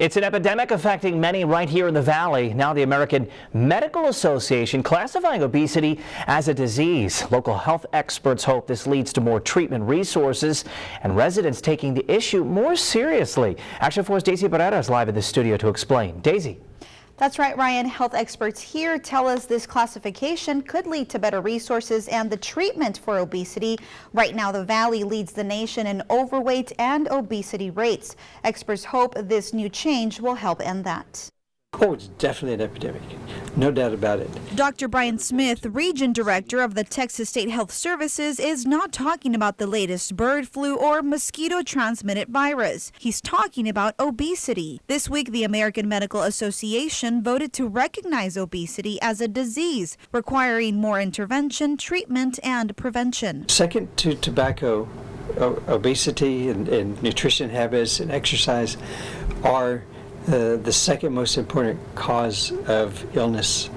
It's an epidemic affecting many right here in the Valley. Now the American Medical Association classifying obesity as a disease. Local health experts hope this leads to more treatment resources and residents taking the issue more seriously. Action 4's Daisy Barrera is live in the studio to explain. Daisy. That's right, Ryan. Health experts here tell us this classification could lead to better resources and the treatment for obesity. Right now, the Valley leads the nation in overweight and obesity rates. Experts hope this new change will help end that. Oh, it's definitely an epidemic. No doubt about it. Dr. Brian Smith, Region Director of the Texas State Health Services, is not talking about the latest bird flu or mosquito-transmitted virus. He's talking about obesity. This week, the American Medical Association voted to recognize obesity as a disease, requiring more intervention, treatment, and prevention. Second to tobacco, obesity and nutrition habits and exercise are the second most important cause of illness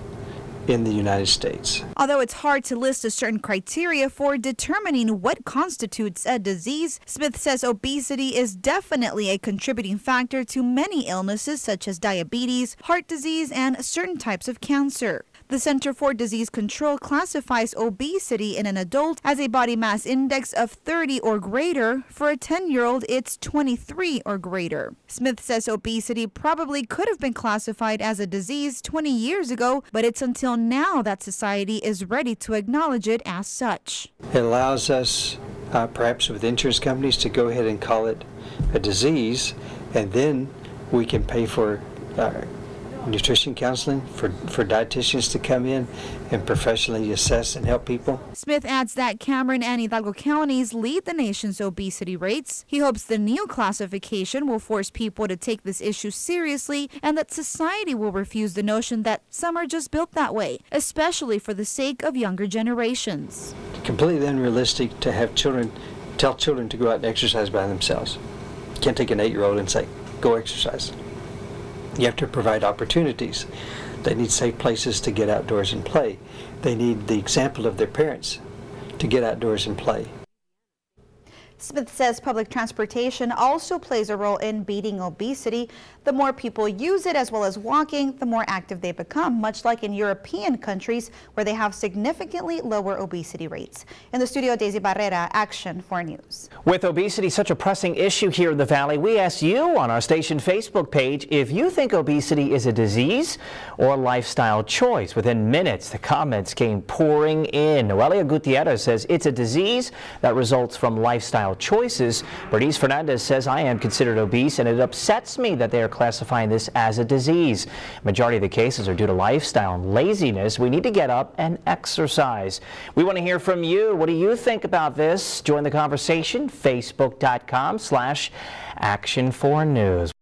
in the United States. Although it's hard to list a certain criteria for determining what constitutes a disease, Smith says obesity is definitely a contributing factor to many illnesses such as diabetes, heart disease, and certain types of cancer. The Center for Disease Control classifies obesity in an adult as a body mass index of 30 or greater. For a 10-year-old, it's 23 or greater. Smith says obesity probably could have been classified as a disease 20 years ago, but it's until now that society is ready to acknowledge it as such. It allows us, perhaps with insurance companies, to go ahead and call it a disease, and then we can pay for nutrition counseling, for dietitians to come in and professionally assess and help people. Smith adds that Cameron and Hidalgo counties lead the nation's obesity rates. He hopes the new classification will force people to take this issue seriously and that society will refuse the notion that some are just built that way, especially for the sake of younger generations. Completely unrealistic to have children tell children to go out and exercise by themselves. You can't take an 8-year-old and say, go exercise. You have to provide opportunities. They need safe places to get outdoors and play. They need the example of their parents to get outdoors and play. Smith says public transportation also plays a role in beating obesity. The more people use it as well as walking, the more active they become, much like in European countries where they have significantly lower obesity rates. In the studio, Daisy Barrera, Action 4 News. With obesity such a pressing issue here in the Valley, we asked you on our station Facebook page if you think obesity is a disease or a lifestyle choice. Within minutes, the comments came pouring in. Noelia Gutierrez says it's a disease that results from lifestyle choices. Bernice Fernandez says I am considered obese and it upsets me that they are classifying this as a disease. Majority of the cases are due to lifestyle and laziness. We need to get up and exercise. We want to hear from you. What do you think about this? Join the conversation, facebook.com/Action4News.